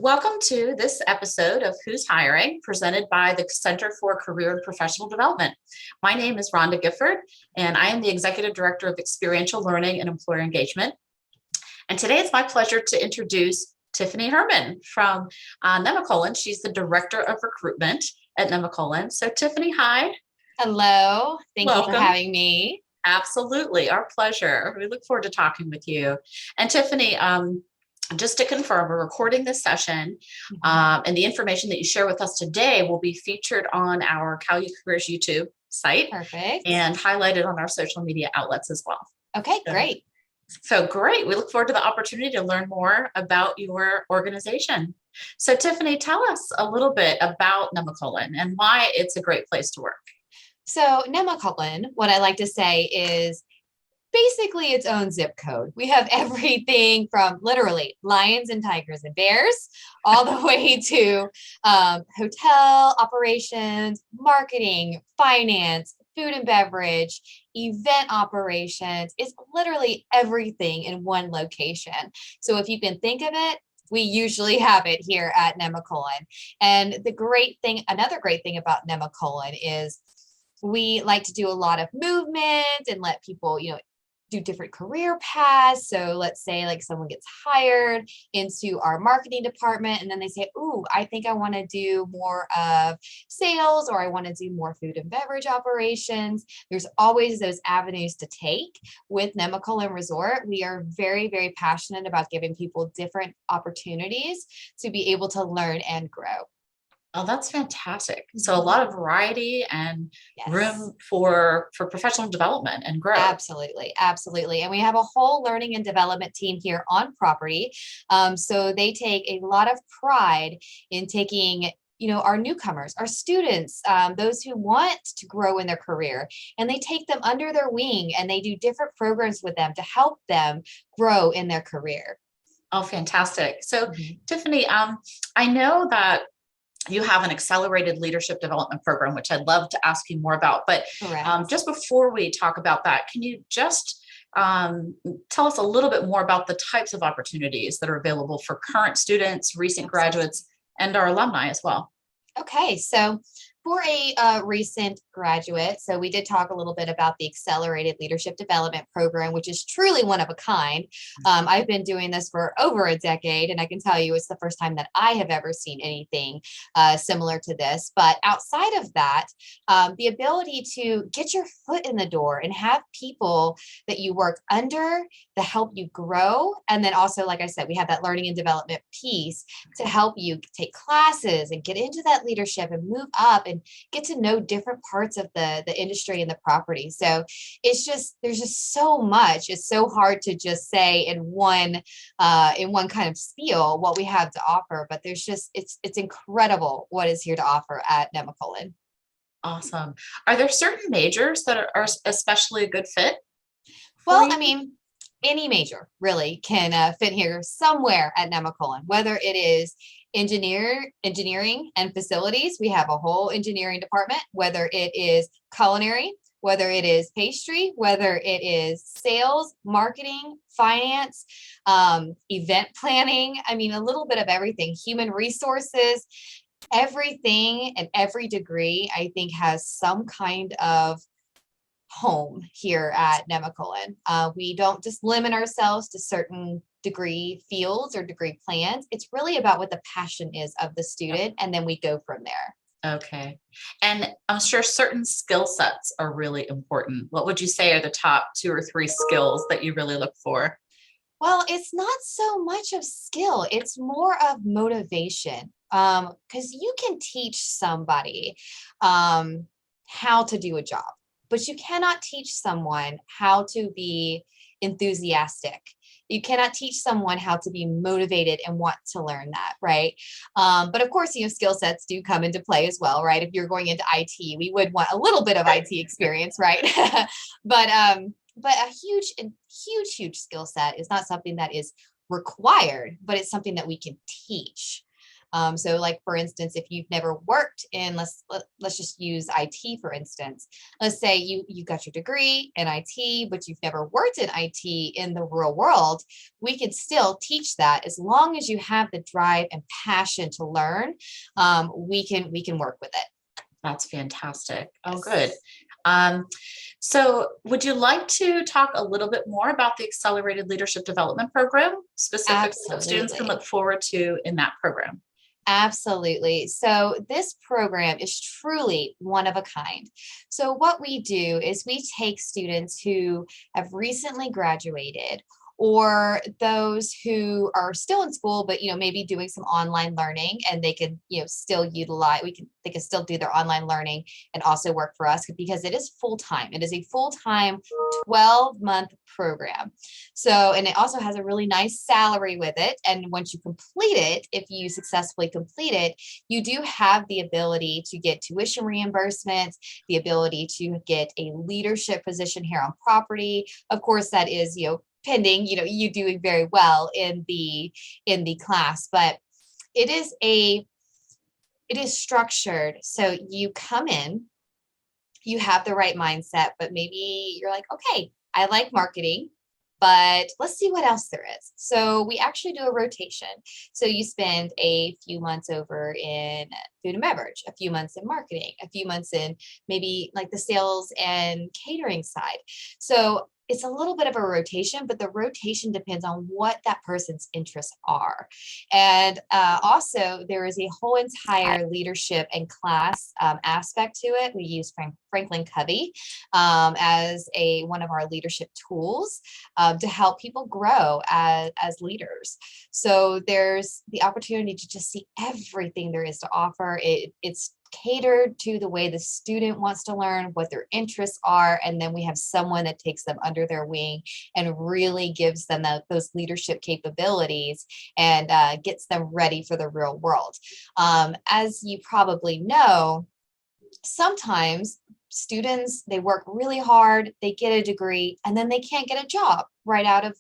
Welcome to this episode of Who's Hiring, presented by the Center for Career and Professional Development. My name is Rhonda Gifford, and I am the Executive Director of Experiential Learning and Employer Engagement. And today it's my pleasure to introduce Tiffany Herrmann from Nemacolin. She's the Director of Recruitment at Nemacolin. So Tiffany, hi. Hello. Thank you for having me. Absolutely. Our pleasure. We look forward to talking with you. And Tiffany, just to confirm, we're recording this session, and the information that you share with us today will be featured on our CalU Careers YouTube site. Perfect. And highlighted on our social media outlets as well. Okay, great. So great. We look forward to the opportunity to learn more about your organization. So Tiffany, tell us a little bit about Nemacolin and why it's a great place to work. So Nemacolin, what I like to say is basically its own zip code. We have everything from literally lions and tigers and bears, all the way to hotel operations, marketing, finance, food and beverage, event operations. It's literally everything in one location. So if you can think of it, we usually have it here at Nemacolin. And another great thing about Nemacolin is we like to do a lot of movement and let people, do different career paths. So let's say like someone gets hired into our marketing department and then they say, "Ooh, I think I want to do more of sales, or I want to do more food and beverage operations." There's always those avenues to take. With Nemacolin Resort, we are very, very passionate about giving people different opportunities to be able to learn and grow. Oh, that's fantastic. So a lot of variety and Yes. room for professional development and growth. Absolutely. Absolutely. And we have a whole learning and development team here on property. So they take a lot of pride in taking our newcomers, our students, those who want to grow in their career, and they take them under their wing and they do different programs with them to help them grow in their career. Oh, fantastic. So Tiffany, I know that you have an accelerated leadership development program, which I'd love to ask you more about. But just before we talk about that, can you just tell us a little bit more about the types of opportunities that are available for current students, recent graduates, and our alumni as well? Okay, so for a recent graduate, so we did talk a little bit about the Accelerated Leadership Development Program, which is truly one of a kind. I've been doing this for over a decade, and I can tell you it's the first time that I have ever seen anything similar to this. But outside of that, the ability to get your foot in the door and have people that you work under to help you grow. And then also, like I said, we have that learning and development piece to help you take classes and get into that leadership and move up and get to know different parts of the industry and the property. So there's just so much. It's so hard to just say in one kind of spiel what we have to offer, but it's incredible what is here to offer at Nemacolin. Awesome. Are there certain majors that are especially a good fit? Well, I mean, any major really can fit here somewhere at Nemacolin, whether it is engineering and facilities. We have a whole engineering department, whether it is culinary, whether it is pastry, whether it is sales, marketing, finance, event planning. I mean, a little bit of everything, human resources, everything and every degree, I think, has some kind of home here at Nemacolin. We don't just limit ourselves to certain degree fields or degree plans. It's really about what the passion is of the student, and then we go from there. Okay. And I'm sure certain skill sets are really important. What would you say are the top 2 or 3 skills that you really look for? Well, it's not so much of skill, it's more of motivation. Because you can teach somebody how to do a job, but you cannot teach someone how to be enthusiastic. You cannot teach someone how to be motivated and want to learn that, right? But of course, skill sets do come into play as well, right? If you're going into IT, we would want a little bit of IT experience, right? But a huge skill set is not something that is required, but it's something that we can teach. So like, for instance, if you've never worked in, let's just use IT, for instance. Let's say you got your degree in IT, but you've never worked in IT in the real world. We can still teach that as long as you have the drive and passion to learn. We can work with it. That's fantastic. Oh, good. Yes. Um, so would you like to talk a little bit more about the Accelerated Leadership Development Program, specifically what students can Absolutely. look forward to in that program? Absolutely. So this program is truly one of a kind. So what we do is we take students who have recently graduated, or those who are still in school, but maybe doing some online learning, and they can still utilize, they can still do their online learning and also work for us, because it is full time. It is a full time 12-month program. So, and it also has a really nice salary with it. And once you complete it, if you successfully complete it, you do have the ability to get tuition reimbursements, the ability to get a leadership position here on property. Of course, that is, pending, you doing very well in the class. But it is structured. So you come in, you have the right mindset, but maybe you're like, okay, I like marketing, but let's see what else there is. So we actually do a rotation. So you spend a few months over in food and beverage, a few months in marketing, a few months in maybe like the sales and catering side. So it's a little bit of a rotation, but the rotation depends on what that person's interests are. And also, there is a whole entire leadership and class aspect to it. We use Franklin Covey as one of our leadership tools to help people grow as leaders. So there's the opportunity to just see everything there is to offer. It's catered to the way the student wants to learn, what their interests are, and then we have someone that takes them under their wing and really gives them those leadership capabilities and gets them ready for the real world. As you probably know, sometimes students, they work really hard, they get a degree, and then they can't get a job right out of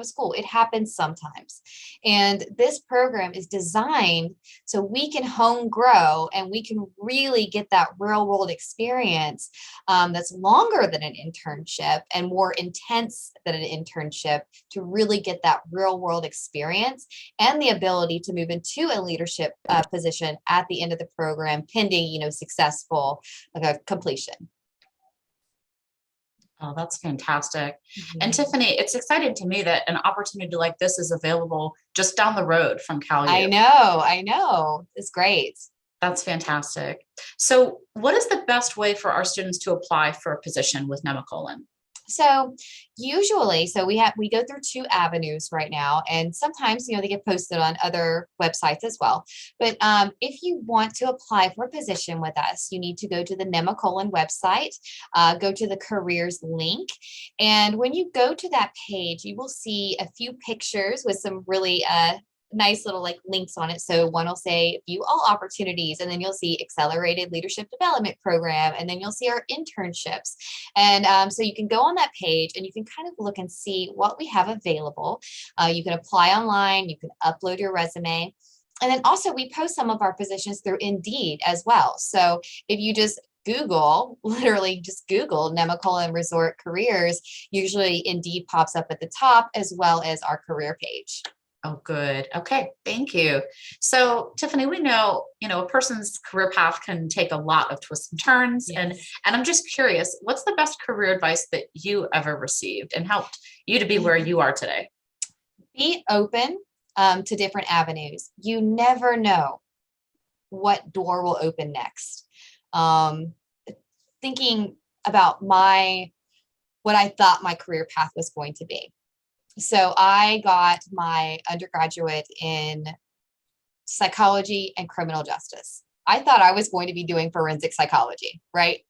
school. It happens sometimes. And this program is designed so we can home grow and we can really get that real world experience that's longer than an internship and more intense than an internship, to really get that real world experience and the ability to move into a leadership position at the end of the program, pending successful completion. Oh, that's fantastic. And Mhm. Tiffany, it's exciting to me that an opportunity like this is available just down the road from Cal U. I know. It's great. That's fantastic. So what is the best way for our students to apply for a position with Nemacolin? So usually, we go through two avenues right now, and sometimes they get posted on other websites as well. But if you want to apply for a position with us, you need to go to the Nemacolin website, go to the careers link, and when you go to that page, you will see a few pictures with some really nice little like links on it. So one will say view all opportunities, and then you'll see accelerated leadership development program, and then you'll see our internships. And so you can go on that page and you can kind of look and see what we have available. You can apply online, you can upload your resume. And then also we post some of our positions through Indeed as well. So if you just literally just Google Nemacolin Resort Careers, usually Indeed pops up at the top, as well as our career page. Oh, good. Okay, thank you. So, Tiffany, we know, a person's career path can take a lot of twists and turns, and Yes. I'm just curious, what's the best career advice that you ever received and helped you to be where you are today? Be open to different avenues. You never know what door will open next. Um, Thinking about what I thought my career path was going to be. So I got my undergraduate in psychology and criminal justice. I thought I was going to be doing forensic psychology, right?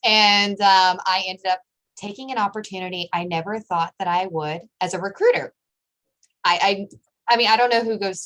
And I ended up taking an opportunity I never thought that I would as a recruiter. I mean, I don't know who goes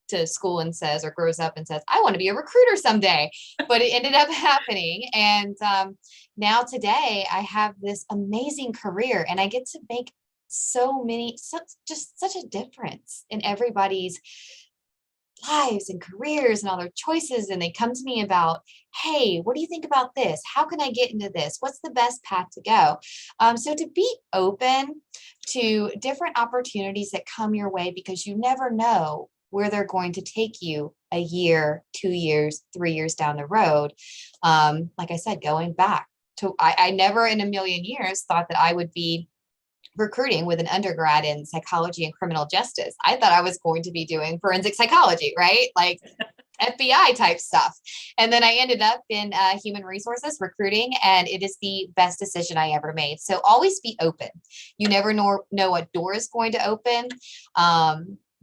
to school and says, or grows up and says, I want to be a recruiter someday, but it ended up happening. And now today I have this amazing career, and I get to make just such a difference in everybody's lives and careers and all their choices. And they come to me about, hey, what do you think about this? How can I get into this? What's the best path to go? So to be open to different opportunities that come your way, because you never know where they're going to take you a year, 2 years, 3 years down the road. Like I said, going back to, I never in a million years thought that I would be recruiting with an undergrad in psychology and criminal justice. I thought I was going to be doing forensic psychology, right? Like FBI type stuff. And then I ended up in human resources recruiting, and it is the best decision I ever made. So always be open. You never know what door is going to open.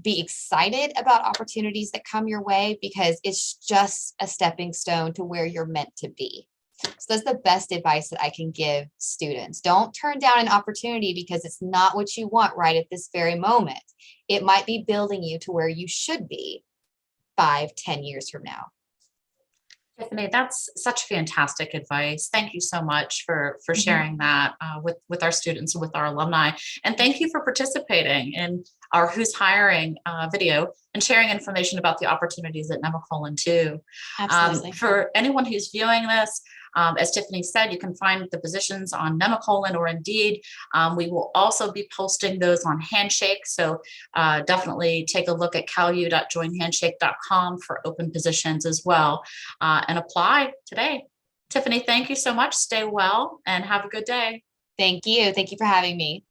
Be excited about opportunities that come your way, because it's just a stepping stone to where you're meant to be. So that's the best advice that I can give students. Don't turn down an opportunity because it's not what you want right at this very moment. It might be building you to where you should be 5, 10 years from now. Tiffany, that's such fantastic advice. Thank you so much for sharing that with our students and with our alumni. And thank you for participating in our Who's Hiring video and sharing information about the opportunities at Nemacolin too. Absolutely. For anyone who's viewing this, as Tiffany said, you can find the positions on Nemacolin or Indeed. We will also be posting those on Handshake. So definitely take a look at calu.joinhandshake.com for open positions as well, and apply today. Tiffany, thank you so much. Stay well and have a good day. Thank you. Thank you for having me.